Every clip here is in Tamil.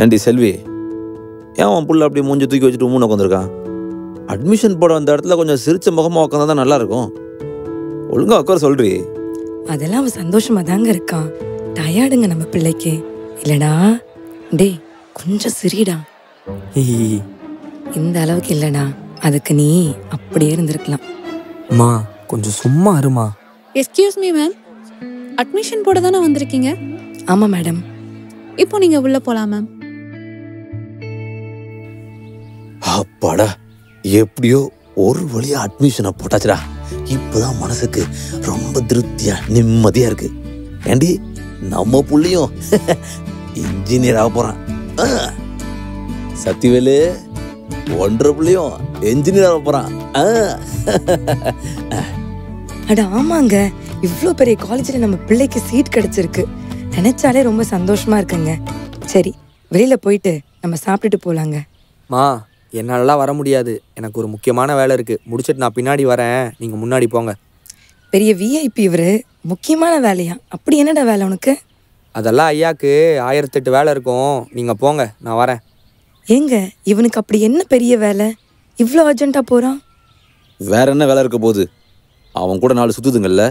ஏண்டி செல்வி, ஏன் உன் புள்ள அப்படி மூஞ்சி தூக்கி வச்சுட்டு மூணு உட்காந்துருக்கான்? அட்மிஷன் போட வந்த இடத்துல கொஞ்சம் சிரிச்ச முகமாக உட்காந்தா தான் நல்லா இருக்கும். ஒழுங்கா உட்கார சொல்றி. அதெல்லாம் அவன் சந்தோஷமா தாங்க இருக்கான். டயர்டுங்க நம்ம பிள்ளைக்கு இல்லடா. டேய் கொஞ்சம் சிரிடா. இந்த அளவுக்கு இல்லடா, அதுக்கு நீ அப்படியே இருந்திருக்கலாம். அம்மா கொஞ்சம் சும்மா இருமா. எஸ்கியூஸ் மீ மேம், அட்மிஷன் போட தானே வந்திருக்கீங்க? ஆமா மேடம். இப்போ நீங்க உள்ள போலாம் மேம். அப்பாடா, எப்படியோ ஒரு வழியா அட்மிஷனை போட்டாச்சுடா. இப்பதான் மனசுக்கு ரொம்ப திருப்தியா நிம்மதியா இருக்கு. ஏண்டி நம்ம புள்ளையும் இன்ஜினியர் ஆக போறான். சத்திவேலு ஒன்றரை புள்ளையும் இன்ஜினியர் ஆக போறான். அட ஆமாங்க, இவ்ளோ பெரிய காலேஜ்ல நம்ம பிள்ளைக்கு சீட் கிடைச்சிருக்கு. நினைச்சாலே ரொம்ப சந்தோஷமா இருக்குங்க. சரி, வெளியில போயிட்டு நம்ம சாப்பிட்டுட்டு போலாங்க. மா என்னாலலாம் வர முடியாது, எனக்கு ஒரு முக்கியமான வேலை இருக்கு. முடிச்சிட்டு நான் பின்னாடி வரேன், நீங்க முன்னாடி போங்க. பெரிய விஐபி இவரு, முக்கியமான வேலையா? அப்படி என்னடா வேலை உனக்கு? அதெல்லாம் ஐயாக்கு 1008 வேலை இருக்கும், நீங்க போங்க, நான் வரேன். ஏங்க இவனுக்கு அப்படி என்ன பெரிய வேலை, இவ்வளோ அர்ஜென்ட்டா போறான்? வேற என்ன வேலை இருக்க போகுது? அவன் கூட 4 சுத்துதுங்கல்ல,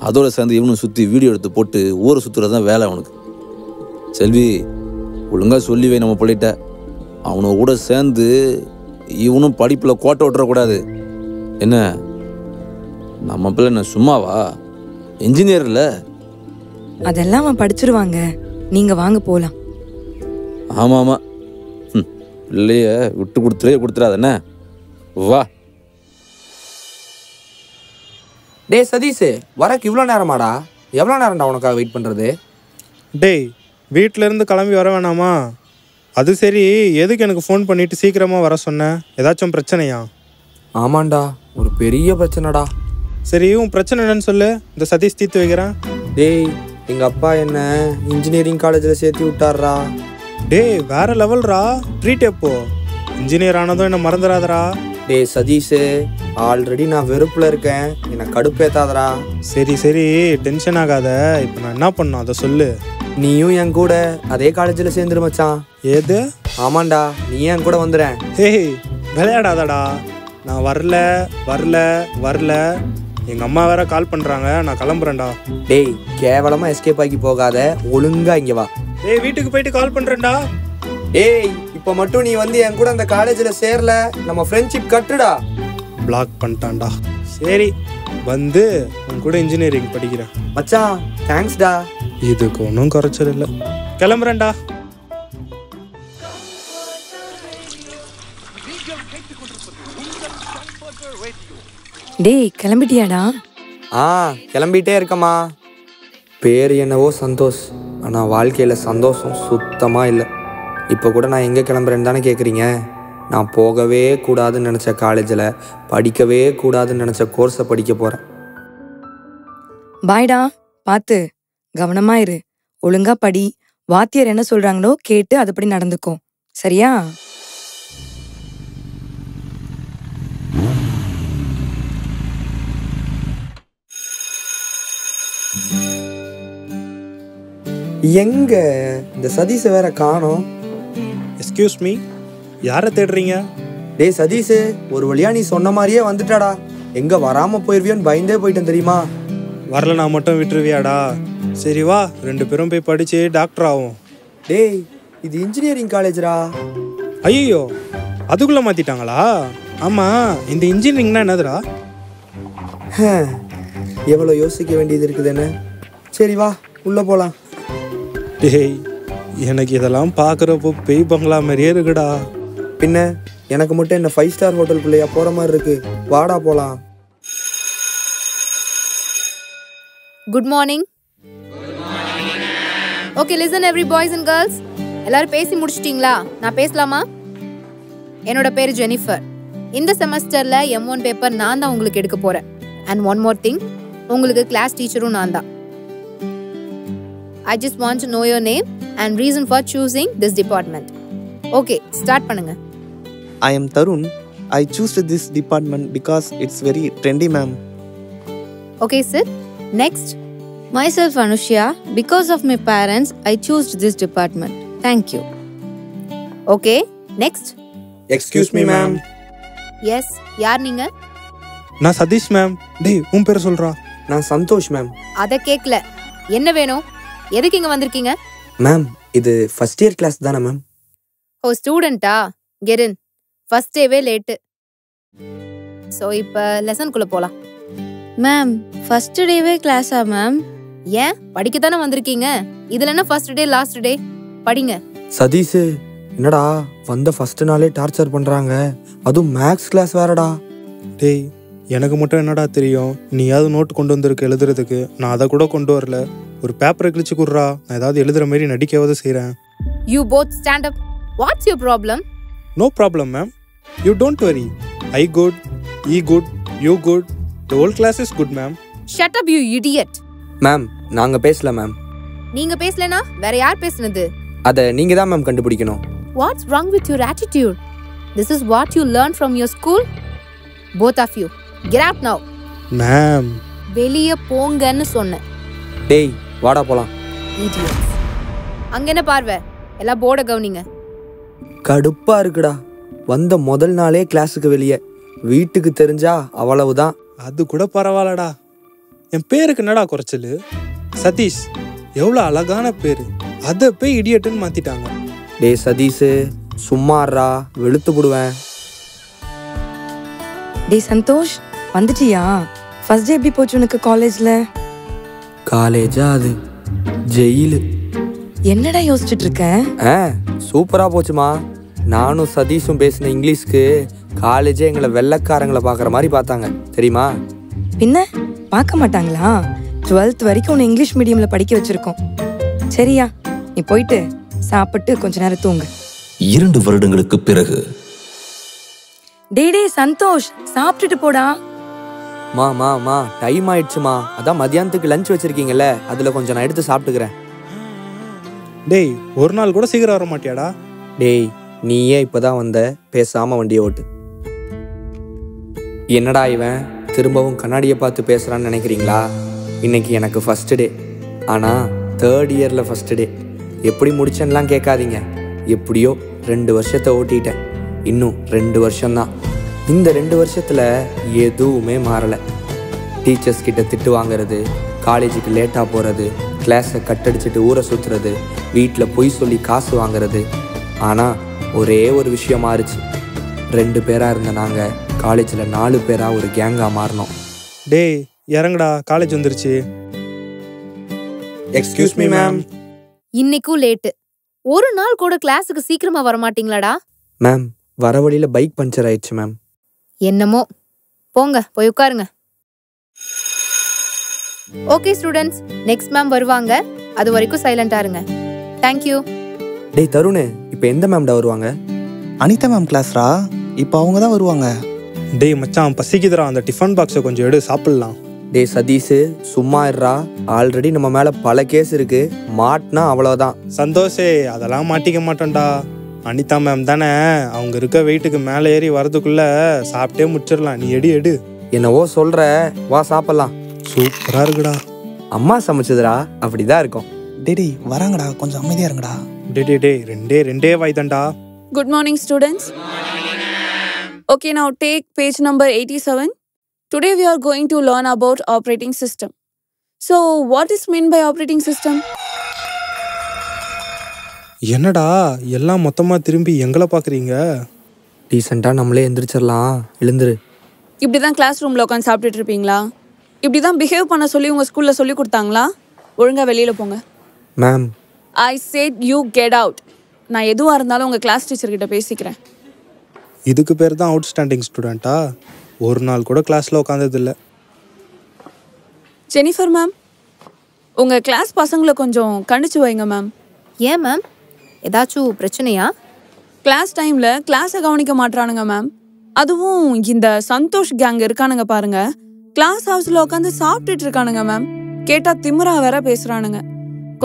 அதோட சேர்ந்து இவனும் சுற்றி வீடியோ எடுத்து போட்டு ஊரை சுற்றுறது தான் வேலை அவனுக்கு. செல்வி, ஒழுங்காக சொல்லி வை நம்ம பிள்ளைகிட்ட. அவனை கூட சேர்ந்து இவனும் படிப்பில் கோட்டை விட்டுறக்கூடாது. என்ன நம்ம பிள்ளை என்ன சும்மாவா? இன்ஜினியர் இல்லை? அதெல்லாம் அவன் படிச்சிருவாங்க, நீங்க வாங்க போலாம். ஆமாம் ஆமாம், பிள்ளைய விட்டு கொடுத்துடாத என்ன. வா. டே சதீஷ், வரக்கு இவ்வளோ நேரமாடா? எவ்வளோ நேரம்டா உனக்காக வெயிட் பண்ணுறது? டேய் வீட்டிலேருந்து கிளம்பி வர வேணாமா? அது சரி, எதுக்கு எனக்கு ஃபோன் பண்ணிவிட்டு சீக்கிரமாக வர சொன்னேன்? ஏதாச்சும் பிரச்சனையா? ஆமாண்டா, ஒரு பெரிய பிரச்சனைடா. சரி, உன் பிரச்சனை என்னன்னு சொல்லு, இந்த சதீஷ் தீர்த்து வைக்கிறேன். டேய் எங்கள் அப்பா என்ன இன்ஜினியரிங் காலேஜில் சேர்த்து விட்டார்றா. டேய் வேற லெவல்ரா, ட்ரீட் எப்போ? இன்ஜினியர் ஆனதும் என்ன மறந்துடாதரா. டேய் சதீஷ், ஆல்ரெடி நான் வெறுப்பில் இருக்கேன், என்னை கடுப்பேத்தாதரா. சரி சரி, டென்ஷன் ஆகாத. இப்போ நான் என்ன பண்ணணும் அதை சொல்லு. நீயும் என் கூட அதே காலேஜில் சேர்ந்துரு மச்சான். ஏது? ஆமாண்டா, நீ என் கூட வந்துடுறேன். ஹேய் விளையாடாதடா. நான் வரல வரல வரல, எங்கள் அம்மா வேற கால் பண்ணுறாங்க, நான் கிளம்புறேன்டா. டேய் கேவலமாக எஸ்கேப் ஆகி போகாத, ஒழுங்கா இங்கே வா. டேய் வீட்டுக்கு போயிட்டு கால் பண்ணுறேன்டா. டேய் இப்போ மட்டும் நீ வந்து என் கூட அந்த காலேஜில் சேரல, நம்ம ஃப்ரெண்ட்ஷிப் கட்டுடா. பிளாக் பண்ணிட்டான்டா. சரி வந்து உன் கூட இன்ஜினியரிங் படிக்கிறேன். மச்சான் தேங்க்ஸ்டா. இதுக்கு ஒன்றும் குறைச்சல் இல்லை, கிளம்புறேன்டா. டேய் கிளம்பிட்டியாடா? கிளம்பிட்டே இருக்கம்மா. பேர் என்னவோ சந்தோஷ், ஆனால் வாழ்க்கையில் சந்தோஷம் சுத்தமாக இல்லை. இப்போ கூட நான் எங்கே கிளம்புறேன்னு தானே கேட்குறீங்க. நான் போகவே கூடாதுன்னு நினச்ச காலேஜில், படிக்கவே கூடாதுன்னு நினச்ச கோர்ஸை படிக்க போகிறேன். பாய்டா, பார்த்து கவனமா இரு, ஒழுங்கா படி, வாத்தியார் என்ன சொல்றாங்களோ கேட்டு அதுபடி நடந்துக்கோ, சரியா? எங்க இந்த சதீஷை வேற காணோம். எஸ்கியூஸ் மீ, யாரை தேடுறீங்க? டேய் சதீஷ், ஒரு வழியா நீ சொன்ன மாதிரியே வந்துட்டாடா. எங்க வராமல் போயிருவியோன்னு பயந்தே போயிட்டேன் தெரியுமா. வரல நான் மட்டும் விட்டுருவியாடா? சரி வா, 2 பேரும் போய் படிச்சு டாக்டர் ஆகும். டேய் இது இன்ஜினியரிங் காலேஜ்ரா. ஐயோ, அதுக்குள்ளே மாற்றிட்டாங்களா? ஆமாம், இந்த இன்ஜினியரிங்னா என்னதுடா? எவ்வளோ யோசிக்க வேண்டியது இருக்குதுன்னு. சரி வா உள்ளே போகலாம். டேய் எனக்கு இதெல்லாம் பார்க்குறப்போ பேய் பங்களா மாதிரியே இருக்குடா. பின்ன எனக்கு மட்டும் என்ன 5 ஸ்டார் ஹோட்டலுக்குள்ளேயா போகிற மாதிரி இருக்கு? வாடா போகலாம். Good morning. Okay listen every boys and girls, எல்லாரும் பேசி முடிச்சிட்டிங்களா? நான் பேசலாமா? என்னோட பேர் ஜெனிஃபர். இந்த செமஸ்டரில் M1 பேப்பர் நான் தான் உங்களுக்கு எடுக்க போகிறேன். அண்ட் ஒன் மோர் திங், உங்களுக்கு கிளாஸ் டீச்சரும் நான் தான். I just want to know your name and reason for choosing this department. Okay, start பண்ணுங்க. I am Tarun. I choose this department because it's very trendy, ma'am. Okay, sir. Next. Myself Anushya. Because of my parents, I chose this department. Thank you. Okay, next. Excuse me ma'am. Yes, யார் நீங்க? நான் சதீஷ் மேம். டேய் உன் பேரை சொல்றா. நான் சந்தோஷ் மேம். அத கேக்கல. என்ன வேணும்? எதுக்கு இங்க வந்திருக்கீங்க? மேம் இது ஃபர்ஸ்ட் இயர் கிளாஸ் தானே மேம்? ஓ, ஸ்டூடெண்டா? Get in. ஃபர்ஸ்ட் டேவே லேட்டு. சோ இப்ப லெசன்குள்ள போலாம். மேம் ஃபர்ஸ்ட் டேவே கிளாஸா மேம்? ஏன், படிக்க தானே வந்திருக்கீங்க. இதுல என்ன ஃபர்ஸ்ட் டே லாஸ்ட் டே? படிங்க. சதீஷ் என்னடா வந்த ஃபர்ஸ்ட் நாளே டார்ச்சர் பண்றாங்க, அதுவும் மேக்ஸ் கிளாஸ் வேறடா. டேய் எனக்கு மட்டும் என்னடா தெரியும், நீயாவது நோட்டு கொண்டு வந்திருக்க எழுதுறதுக்கு. நான் அதை கூட கொண்டு வரல. ஒரு பேப்பரை கிழிச்சு குடுறா, நான் ஏதாவது எழுதுற மாதிரி நடிக்கவாது செய்கிறேன். You both stand up. What's your problem? No problem ma'am, you don't worry. I good, he good, you good, the whole class is good ma'am. Shut up you idiot. Ma'am நாங்க பேசல மேம். நீங்க பேசலனா வேற யார் பேசுனது? அதை நீங்க தான் மேம் கண்டுபிடிக்கணும். What's wrong with your attitude? This is what you learned from your school? Both of you, get out now. Ma'am வெளிய போங்கன்னு சொன்னேன். டேய் வாடா போலாம். Idiots. அங்க என்ன பார்வை? எல்லாம் போர்டை கவனிங்க. கடுப்பா இருக்குடா, வந்த முதல் நாளே கிளாஸுக்கு வெளியே. வீட்டுக்கு தெரிஞ்சா அவ்வளவுதான். அது கூட பரவாயில்லடா. என் பேருக்கு என்னடா குறைச்சல்? சதீஷ் எவ்வளோ அழகான பேரு, அதை போய் இடியட்டுன்னு மாத்திட்டாங்க. டேய் சதீஷ் சும்மாறா, வெளுத்து போடுவேன். டேய் சந்தோஷ், வந்துட்டியா? ஃபர்ஸ்ட் டே எப்படி போச்சு உனக்கு காலேஜ்ல? காலேஜா அது ஜெயிலு. என்னடா யோசிச்சுட்டு இருக்க? சூப்பரா போச்சுமா. நானும் சதீஷும் பேசின இங்கிலீஷ்க்கு காலேஜே எங்களை வெள்ளைக்காரங்களை பார்க்குற மாதிரி பார்த்தாங்க தெரியுமா? பின்ன பார்க்க மாட்டாங்களா? 12th வரைக்கும் உன்னை இங்கிலீஷ் மீடியம்ல படிக்க வச்சிருக்கோம். சரியா, நீ போயிட்டு சாப்பிட்டு கொஞ்ச நேரம் தூங்கு. 2 வருடங்களுக்கு பிறகு. டே சந்தோஷ், சாப்பிட்டுட்டு போடா. மா டைம் ஆயிடுச்சுமா. அதான் மதியானத்துக்கு லஞ்ச் வச்சிருக்கீங்கல்ல, அதுல கொஞ்சம் நான் எடுத்து சாப்பிட்டுக்கிறேன். டேய் ஒரு நாள் கூட சீக்கிரம் வர மாட்டியாடா? டேய் நீயே இப்பதான் வந்த, பேசாம வண்டியை ஓட்டு. என்னடா இவன் திரும்பவும் கண்ணாடியை பார்த்து பேசுறான்னு நினைக்கிறீங்களா? இன்னைக்கு எனக்கு ஃபர்ஸ்ட் டே, ஆனா 3rd இயர்ல ஃபர்ஸ்ட் டே. எப்படி முடிச்சேன்லாம் கேட்காதீங்க. எப்படியோ 2 வருஷத்தை ஓட்டிட்டேன். இன்னும் 2 வருஷம்தான். இந்த 2 வருஷத்துல எதுவுமே மாறலை. டீச்சர்ஸ் கிட்ட திட்டு வாங்குறது, காலேஜுக்கு லேட்டாக போகிறது, கிளாஸை கட்டடிச்சிட்டு ஊரை சுற்றுறது, வீட்டில் பொய் சொல்லி காசு வாங்குறது. ஆனால் ஒரே ஒரு விஷயம் மாறுச்சு. 2 பேராக இருந்த நாங்கள் காலேஜில் 4 பேராக ஒரு கேங்காக மாறினோம். டேய் இறங்குடா, காலேஜ் வந்துருச்சு. Excuse me ma'am. இன்னைக்கும் லேட்டு. ஒரு நாள் கூட கிளாஸுக்கு சீக்கிரமா வர மாட்டீங்களாடா? மேம் வர வழியில் பைக் பஞ்சர் ஆயிடுச்சு மேம். என்னமோ போங்க, போய் உட்காருங்க. ஓகே ஸ்டூடெண்ட்ஸ், நெக்ஸ்ட் மேம் வருவாங்க. அது வரைக்கும் சைலண்டா இருங்க. தேங்க்யூ. டேய் தருண், இப்போ எந்த மேம்டா வருவாங்க? அனிதா மேம் கிளாஸ்ரா, இப்போ அவங்க தான் வருவாங்க. டேய் மச்சான் பசிக்குதுடா, அந்த டிஃபன் பாக்ஸை கொஞ்சம் எடு, சாப்பிடலாம். டேய் சதீஷ் சும்மா இருறா. ஆல்ரெடி நம்ம மேலே பல கேஸ் இருக்கு, மாட்டினா அவ்வளோதான். சந்தோஷே, அதெல்லாம் மாட்டிக்க மாட்டோம்டா. அனிதா மேம் தானே, அவங்க இருக்க வெயிட்டுக்கு மேலே ஏறி வரதுக்குள்ள சாப்பிட்டே முடிச்சிடலாம். நீ எடு. என்னவோ சொல்ற, வா சாப்பிடலாம். சூப்பரா இருக்குடா. அம்மா சமைச்சதுடா, அப்படிதான் இருக்கும். டேடி வராங்கடா, கொஞ்சம் அமைதியா இருங்கடா. டே ரெண்டே வாய்தான்டா. Good morning, students. Okay, now take page number 87. Today we are going to learn about operating system. So, what is meant by operating system? என்னடா எல்லாம் மொத்தமா திரும்பி எங்களை பாக்குறீங்க? டீசெண்டாக நம்மளே எந்திரிச்சிடலாம், எழுந்துரு. இப்படி தான் கிளாஸ் ரூமில் உட்காந்து சாப்பிட்டுட்டு இருப்பீங்களா? இப்படி தான் பிஹேவ் பண்ண சொல்லி உங்கள் ஸ்கூலில் சொல்லி கொடுத்தாங்களா? ஒழுங்காக வெளியில் போங்க. Ma'am I said you get out. நான் எதுவாக இருந்தாலும் உங்கள் கிளாஸ் டீச்சர்கிட்ட பேசிக்கிறேன். இதுக்கு பேர் தான் அவுட்ஸ்டாண்டிங் ஸ்டூடெண்ட்டா? ஒரு நாள் கூட கிளாஸில் உட்காந்ததில்லை. ஜெனிஃபர் மேம், உங்கள் கிளாஸ் பசங்களை கொஞ்சம் கண்டிச்சு வைங்க மேம். ஏன் மேம், ஏதாச்சும் பிரச்சனையா? கிளாஸ் டைமில் கிளாஸை கவனிக்க மாட்றானுங்க மேம். அதுவும் இந்த சந்தோஷ் கேங் இருக்கானுங்க பாருங்க, கிளாஸ் ஹவுஸில் உட்காந்து சாப்பிட்டுட்டு இருக்கானுங்க மேம். கேட்டால் திமிரா வேற பேசுகிறானுங்க.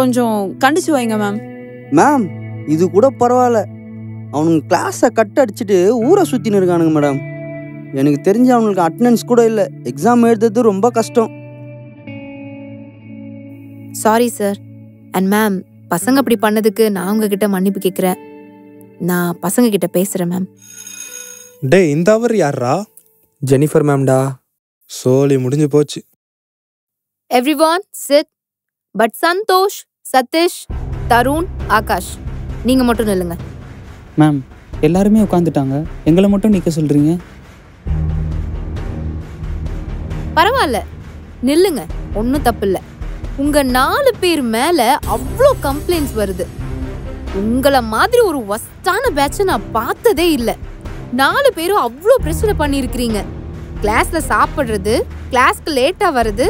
கொஞ்சம் கண்டிச்சு வைங்க மேம். மேம் இது கூட பரவாயில்ல, அவனுங்க கிளாஸை கட் அடிச்சுட்டு ஊரை சுற்றின்னு இருக்கானுங்க மேடம். எனக்கு தெரிஞ்சு அவனுக்கு அட்டெண்டன்ஸ் கூட இல்லை. எக்ஸாம் எழுதுறது ரொம்ப கஷ்டம். Sorry sir. அண்ட் மேம், பசங்க அப்படி பண்ணதுக்கு நான் உங்ககிட்ட மன்னிப்பு கேட்குறேன். நான் பசங்க கிட்ட பேசுறேன் மேம். டேய் இந்த அவர் யாரா? ஜெனிஃபர் மேம்டா. சோலி முடிஞ்சு போச்சு. Everyone sit. But Santhosh, Sathish, Tarun, Akash நீங்க மட்டும் நில்லுங்க. மேம் எல்லாருமே உட்காந்துட்டாங்க, எங்களை மட்டும் நிற்க சொல்கிறீங்க. பரவாயில்ல, நில்லுங்க, ஒன்றும் தப்பு இல்லை. உங்க 4 பேர் மேல அவ்வளோ கம்ப்ளைண்ட்ஸ் வருது. உங்களை மாதிரி ஒரு வஸ்டான பேட்சை நான் பார்த்ததே இல்லை. 4 பேரும் அவ்வளோ பிரச்சனை பண்ணியிருக்கிறீங்க. கிளாஸ்ல சாப்பிட்றது, கிளாஸ்க்கு லேட்டா வருது,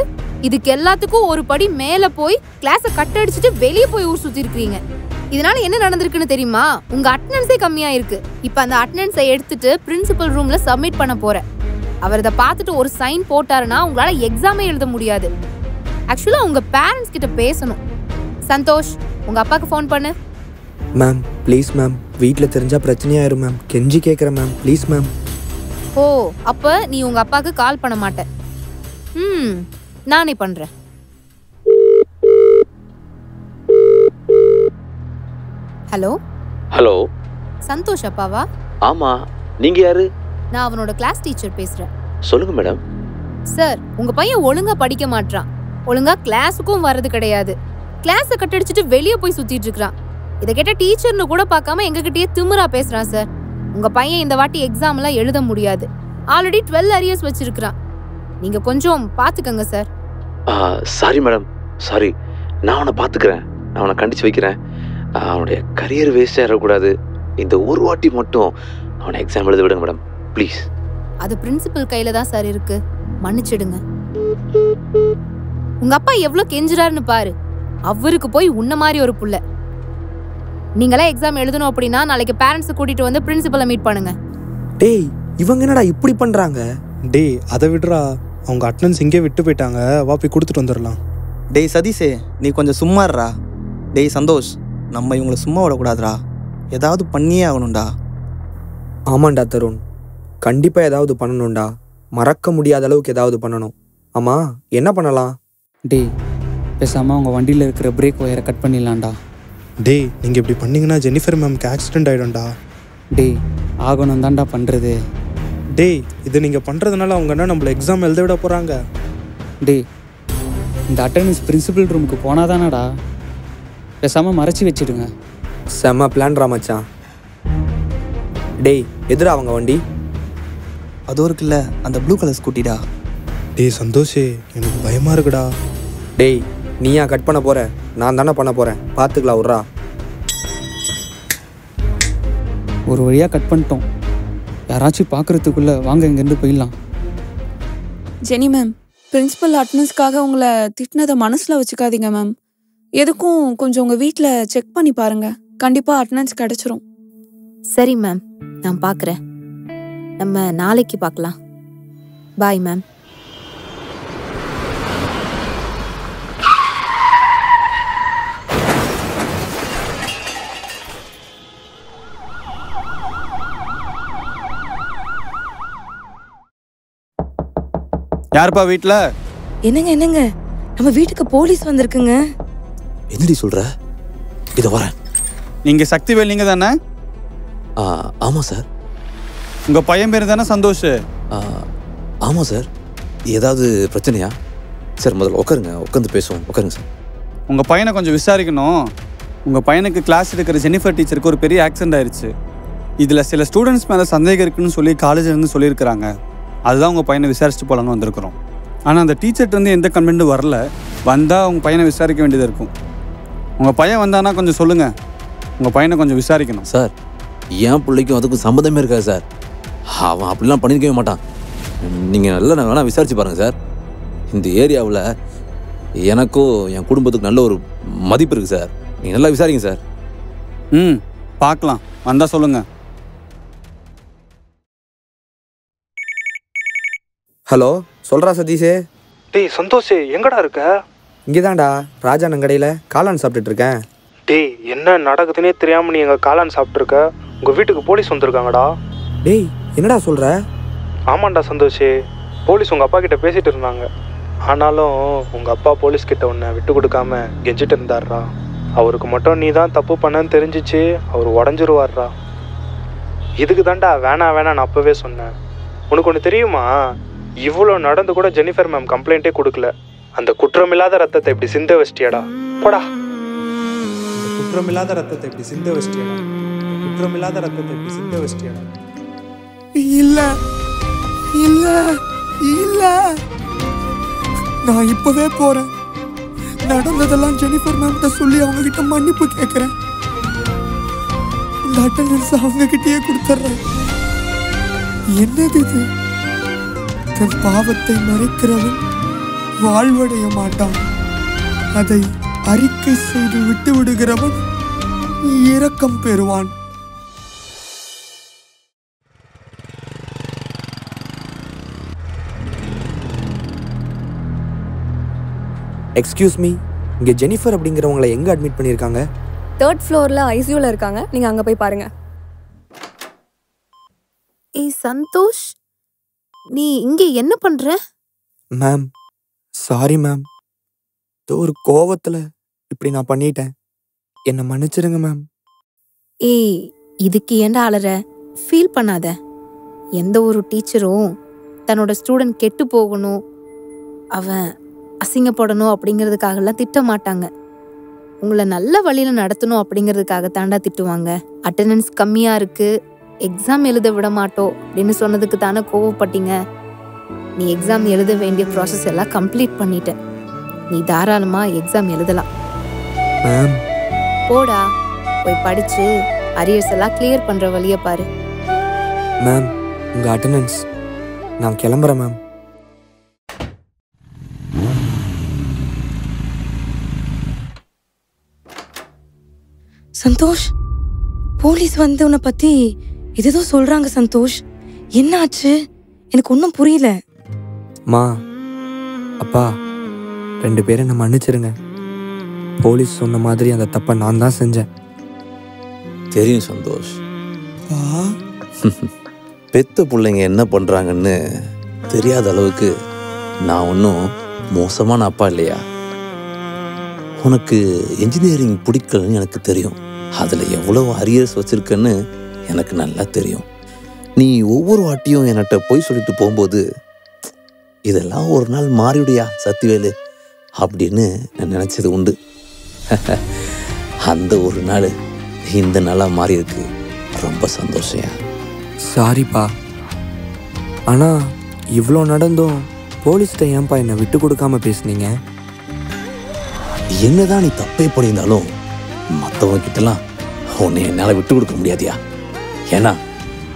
இதுக்கு எல்லாத்துக்கும் ஒரு படி மேல போய் கிளாஸை கட் அடிச்சுட்டு வெளியே போய் ஊர் சுத்தி இருக்கிறீங்க. இதனால என்ன நடந்திருக்குன்னு தெரியுமா? உங்க அட்டெண்டன்ஸே கம்மியா இருக்கு. இப்ப அந்த அட்டெண்டன்ஸை எடுத்துட்டு பிரின்சிபல் ரூம்ல சப்மிட் பண்ண போறேன். அவர் இதை பார்த்துட்டு ஒரு சைன் போட்டாருன்னா உங்களால எக்ஸாமே எழுத முடியாது. ஆக்சுவலா உங்க பேரண்ட்ஸ் கிட்ட பேசணும். சந்தோஷ், உங்க அப்பாக்கு ஃபோன் பண்ணு. மேம் ப்ளீஸ் மேம், வீட்டில் தெரிஞ்சா பிரச்சனையாயிரும் மேம். கெஞ்சி கேட்குறேன் மேம், ப்ளீஸ் மேம். ஓ, அப்ப நீ உங்க அப்பாக்கு கால் பண்ண மாட்ட. நானே பண்றேன். ஹலோ ஹலோ, சந்தோஷ் அப்பாவா? ஆமா, நீங்க யாரு? நான் அவனோட கிளாஸ் டீச்சர் பேசுறேன். சொல்லுங்க மேடம். சார், உங்க பையன் ஒழுங்கா படிக்க மாட்டான். ஒழுங்கா கிளாஸுக்கும் வர்றது கிடையாது. கிளாஸை கட்டடிச்சிட்டு வெளியே போய் சுத்திட்டு இருக்கான். இதை கேட்ட டீச்சர்னு கூட பார்க்காம எங்ககிட்டயே திமிரா பேசுறான் சார். உங்க பையன் இந்த வாட்டி எக்ஸாம்லாம் எழுத முடியாது. ஆல்ரெடி 12 அரியர்ஸ் வச்சிருக்கான். நீங்க கொஞ்சம் பாத்துக்கங்க சார். Sorry madam, sorry. நான் அவனை பாத்துக்கிறேன், நான் அவனை கண்டிச்சு வைக்கிறேன். அவனுடைய கரியர் வேஸ்ட் ஆகிடக்கூடாது. இந்த ஒரு வாட்டி மட்டும் அவனை எக்ஸாம் எழுத விடுங்க மேடம், ப்ளீஸ். அது பிரின்சிபல் கையில தான் சார் இருக்கு, மன்னிச்சிடுங்க. உங்க அப்பா எவ்வளவு கெஞ்சுறாருன்னு பாரு. அவருக்கு போய் உன்ன மாதிரி ஒரு புள்ள. நீங்களாம் எக்ஸாம் எழுதணும் அப்படின்னா நாளைக்கு பேரண்ட்ஸை கூட்டிட்டு வந்து பிரின்சிபலை மீட் பண்ணுங்க. டேய் இவங்க என்னடா இப்படி பண்றாங்க? டேய் அதை விடுறா, அவங்க அட்டெண்டன்ஸ் இங்கே விட்டு போயிட்டாங்க, வா போய் கொடுத்துட்டு வந்துடலாம். டேய் சதீஷே, நீ கொஞ்சம் சும்மாடுறா. டேய் சந்தோஷ், நம்ம இவங்களை சும்மா விடக்கூடாதுடா, ஏதாவது பண்ணியே ஆகணும்டா. ஆமாண்டா தருண், கண்டிப்பாக ஏதாவது பண்ணணும்டா. மறக்க முடியாத அளவுக்கு ஏதாவது பண்ணணும். ஆமாம், என்ன பண்ணலாம்? டேய் பேசாமல் அவங்க வண்டியில் இருக்கிற பிரேக் ஒயரை கட் பண்ணிடலாம்டா. டேய் நீங்கள் இப்படி பண்ணீங்கன்னா ஜெனிஃபர் மேம்க்கு ஆக்சிடென்ட் ஆகிடும்டா. டேய் ஆகணும் தான்டா பண்ணுறது. டேய் இதை நீங்கள் பண்ணுறதுனால அவங்க என்ன நம்மளை எக்ஸாம் எழுத விட போகிறாங்க? டேய் இந்த அட்டெண்டன்ஸ் பிரின்சிபல் ரூமுக்கு போனால் தானடா. பேசாமல் மறைச்சி வச்சிடுங்க. செம்ம பிளான்ரா மச்சான். டேய் எதிரா அவங்க வண்டி? அதுவும் இருக்குல்ல, அந்த ப்ளூ கலர் ஸ்கூட்டிடா. டேய் சந்தோஷே, எனக்கு பயமாக இருக்குடா. டேய் நீயா கட் பண்ண போற? நான் தானே பண்ண போகிறேன், பார்த்துக்கலாம் விட்றா. ஒரு வழியாக கட் பண்ணிட்டோம். யாராச்சும் பார்க்குறதுக்குள்ளே வாங்க இங்கேருந்து போயிடலாம். ஜெனி மேம், பிரின்சிபல் அட்டனன்ஸ்க்காக உங்களை திட்டினதை மனசில் வச்சுக்காதீங்க மேம். எதுக்கும் கொஞ்சம் உங்கள் வீட்டில் செக் பண்ணி பாருங்க. கண்டிப்பாக அட்டனன்ஸ் கிடைச்சிரும். சரி மேம், நான் பார்க்குறேன். நம்ம நாளைக்கு பார்க்கலாம். Bye ma'am. யாருப்பா வீட்டில்? என்னங்க நம்ம வீட்டுக்கு போலீஸ் வந்திருக்குங்க. என்னடி சொல்ற? இதை வரேன். நீங்கள் சக்திவேல் நீங்கள் தானே? ஆமாம் சார். உங்கள் பையன் பேர் தானே சந்தோஷ்? ஆமாம் சார். ஏதாவது பிரச்சனையா சார்? முதல்ல உட்காருங்க, உட்காந்து பேசுவோம். உட்காருங்க சார். உங்கள் பையனை கொஞ்சம் விசாரிக்கணும். உங்கள் பையனுக்கு கிளாஸ் எடுக்கிற ஜெனிஃபர் டீச்சருக்கு ஒரு பெரிய ஆக்சிடென்ட் ஆயிடுச்சு. இதில் சில ஸ்டூடெண்ட்ஸ் மேலே சந்தேகம் இருக்குன்னு சொல்லி காலேஜ்லேருந்து சொல்லியிருக்கிறாங்க. அதுதான் உங்கள் பையனை விசாரிச்சுட்டு போகலான்னு வந்திருக்கிறோம். ஆனால் அந்த டீச்சர்கிட்டருந்து எந்த கம்ப்ளைண்ட்டும் வரல. வந்தால் உங்கள் பையனை விசாரிக்க வேண்டியதாக இருக்கும். உங்கள் பையன் வந்தானா கொஞ்சம் சொல்லுங்கள். உங்கள் பையனை கொஞ்சம் விசாரிக்கணும் சார். என் பிள்ளைக்கும் அதுக்கும் சம்மந்தமே இருக்காது சார். அவன் அப்படிலாம் பண்ணியிருக்கவே மாட்டான். நீங்கள் நல்லா நான் வேணால் விசாரிச்சு பாருங்கள் சார். இந்த ஏரியாவில் எனக்கும் என் குடும்பத்துக்கு நல்ல ஒரு மதிப்பு இருக்குது சார். நீங்கள் நல்லா விசாரிங்க சார். பார்க்கலாம், வந்தால் சொல்லுங்கள். ஹலோ, சொல்கிறா சதீஷே. டேய் சந்தோஷே, எங்கடா இருக்க? இங்கே தான்டா, ராஜா நங்கடையில் காளான் சாப்பிட்டுட்டு இருக்கேன். டேய் என்ன நடக்குதுன்னே தெரியாமல் நீ எங்கள் காளான் சாப்பிட்ருக்க. உங்கள் வீட்டுக்கு போலீஸ் வந்திருக்காங்கடா. டேய் என்னடா சொல்கிற? ஆமாண்டா சந்தோஷே, போலீஸ் உங்கள் அப்பா கிட்ட பேசிகிட்டு இருந்தாங்க. ஆனாலும் உங்கள் அப்பா போலீஸ்கிட்ட உன்னை விட்டு கொடுக்காம கெஞ்சிட்டு இருந்தார்ரா. அவருக்கு மட்டும் நீ தான் தப்பு பண்ணன்னு தெரிஞ்சிச்சு அவர் உடஞ்சிருவார்ரா. இதுக்கு தாண்டா வேணாம் நான் அப்போவே சொன்னேன். உனக்கு ஒன்று தெரியுமா, இவ்வளோ நடந்து கூட ஜெனிஃபர் மேம் கம்ப்ளைண்ட்டே கொடுக்கல. அந்த குற்றமில்லாத ரத்தத்தை இப்படி சிந்த வச்சிட்டியாடா, போடா. குற்றமில்லாத ரத்தத்தை இப்படி சிந்த வச்சிட்டியாடா, குற்றமில்லாத ரத்தத்தை இப்படி சிந்த வச்சிட்டியாடா. இல்லை இல்லை இல்லை, நான் இப்போவே போகிறேன். நடந்ததெல்லாம் ஜெனிஃபர் மேம்கிட்ட சொல்லி அவங்ககிட்ட மன்னிப்பு கேட்குறேன். இந்த அட்டெண்டன்ஸ் அவங்ககிட்டயே கொடுத்துட்றேன். என்னது இது? தன் பாவத்தை மறைக்கிறவன் வாழ்வடைய மாட்டான், அதை அறிக்கை செய்து விட்டு விடுகிறவன் இரக்கம் பெறுவான். எக்ஸ்கியூஸ் மீ, இங்கே ஜெனிஃபர் அப்படிங்கிறவங்களை எங்கே அட்மிட் பண்ணியிருக்காங்க? 3rd ஃப்ளோரில் ஐசியூவில் இருக்காங்க. நீங்கள் அங்கே போய் பாருங்கள். ஏய் சந்தோஷ், நீ இங்கே என்ன பண்ணுற? மேம் சாரி மேம், ஒரு கோவத்தில் இப்படி நான் பண்ணிட்டேன், என்னை மன்னிச்சிடுங்க மேம். ஏய் இதுக்கு ஏன்டா அலற? ஃபீல் பண்ணாத. எந்த ஒரு டீச்சரும் தன்னோட ஸ்டூடெண்ட் கெட்டு போகணும், அவன் அசிங்கப்படணும் அப்படிங்கிறதுக்காகலாம் திட்ட மாட்டாங்க. உங்களை நல்ல வழியில் நடத்தணும் அப்படிங்கிறதுக்காக தாண்டா திட்டுவாங்க. அட்டெண்டன்ஸ் கம்மியாக இருக்குது, எக்ஸாம் எழுத விட மாட்டோம் அப்படின்னு சொன்னதுக்கு தானே கோவப்பட்டீங்க. நீ எக்ஸாம் எழுத வேண்டிய ப்ராசஸ் எல்லாம் கம்ப்ளீட் பண்ணிட்ட. நீ தாராளமாக எக்ஸாம் எழுதலாம். போடா, போய் படித்து அரியர்ஸ் எல்லாம் கிளியர் பண்ணுற வழியை பாரு. மேம் உங்கள் அட்டெண்டன்ஸ். நான் கிளம்புறேன் மேம். சந்தோஷ், போலீஸ் வந்து உன்னை பத்தி ஏதோ சொல்றாங்க. சந்தோஷ், என்ன ஆச்சு? எனக்கு ஒன்றும் புரியல. மா அப்பா 2 பேரும் என்னை மன்னிச்சிருங்க. போலீஸ் சொன்ன மாதிரி அந்த தப்பை நான் தான் செஞ்சேன். தெரியும் சந்தோஷ், பெத்த பிள்ளைங்க என்ன பண்றாங்கன்னு தெரியாத அளவுக்கு நான் ஒன்றும் மோசமான அப்பா இல்லையா. உனக்கு இன்ஜினியரிங் பிடிக்கலன்னு எனக்கு தெரியும். அதில் எவ்வளோ அரியர்ஸ் வச்சுருக்கன்னு எனக்கு நல்லா தெரியும். நீ ஒவ்வொரு வாட்டியும் என்கிட்ட போய் சொல்லிட்டு போகும்போது இதெல்லாம் ஒரு நாள் மாறிவிடியா சத்திவேலு அப்படின்னு நான் நினச்சது உண்டு. அந்த ஒரு நாள் இந்த நாளாக மாறி இருக்கு. ரொம்ப சந்தோஷம். சாரிப்பா, ஆனால் இவ்வளோ நடந்தும் போலீஸ்கிட்ட ஏன்பா என்னை விட்டு கொடுக்காம பேசுனீங்க? என்னதான் நீ தப்பே பண்ணியிருந்தாலும் மற்றவங்க கிட்டலாம் உன்னை என்னால் விட்டு கொடுக்க முடியாதியா. ஏன்னா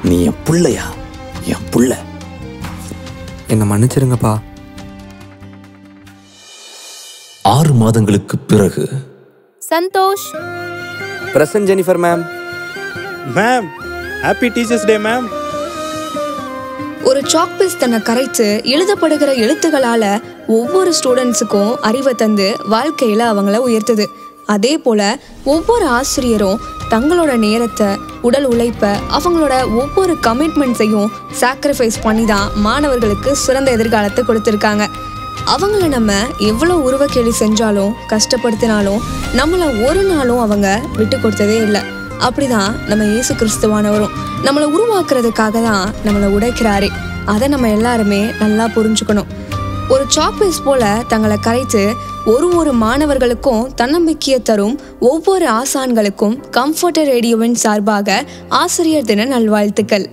நீ என் பிள்ளையா, என் பிள்ளை. என்னை மன்னிச்சிருங்கப்பா. 6 மாதங்களுக்கு பிறகு Santhosh. Present Jennifer ma'am. Ma'am happy teachers day ma'am. ஒரு சாக்பீஸ் தன்னை கரைச்சு எழுதப்படுகிற எழுத்துக்களால ஒவ்வொரு ஸ்டூடெண்ட்ஸுக்கும் அறிவை தந்து வாழ்க்கையில அவங்கள உயர்த்துது. அதே போல ஒவ்வொரு ஆசிரியரும் தங்களோட நேரத்தை, உடல் உழைப்பை, அவங்களோட ஒவ்வொரு கமிட்மெண்ட்ஸையும் சாக்ரிஃபைஸ் பண்ணி தான் மாணவர்களுக்கு சிறந்த எதிர்காலத்தை கொடுத்துருக்காங்க. அவங்கள நம்ம எவ்வளோ உருவக்கேலி செஞ்சாலும் கஷ்டப்படுத்தினாலும் நம்மளை ஒரு நாளும் அவங்க விட்டு கொடுத்ததே இல்லை. அப்படிதான் நம்ம இயேசு கிறிஸ்துவானவரும் நம்மளை உருவாக்குறதுக்காக தான் நம்மளை உடைக்கிறாரே. அதை நம்ம எல்லாருமே நல்லா புரிஞ்சுக்கணும். ஒரு சாக்பீஸ் போல தங்களை கரைத்து ஒரு மாணவர்களுக்கும் தன்னம்பிக்கையை தரும் ஒவ்வொரு ஆசான்களுக்கும் கம்ஃபர்டர் ரேடியோவின் சார்பாக ஆசிரியர் தின நல்வாழ்த்துக்கள்.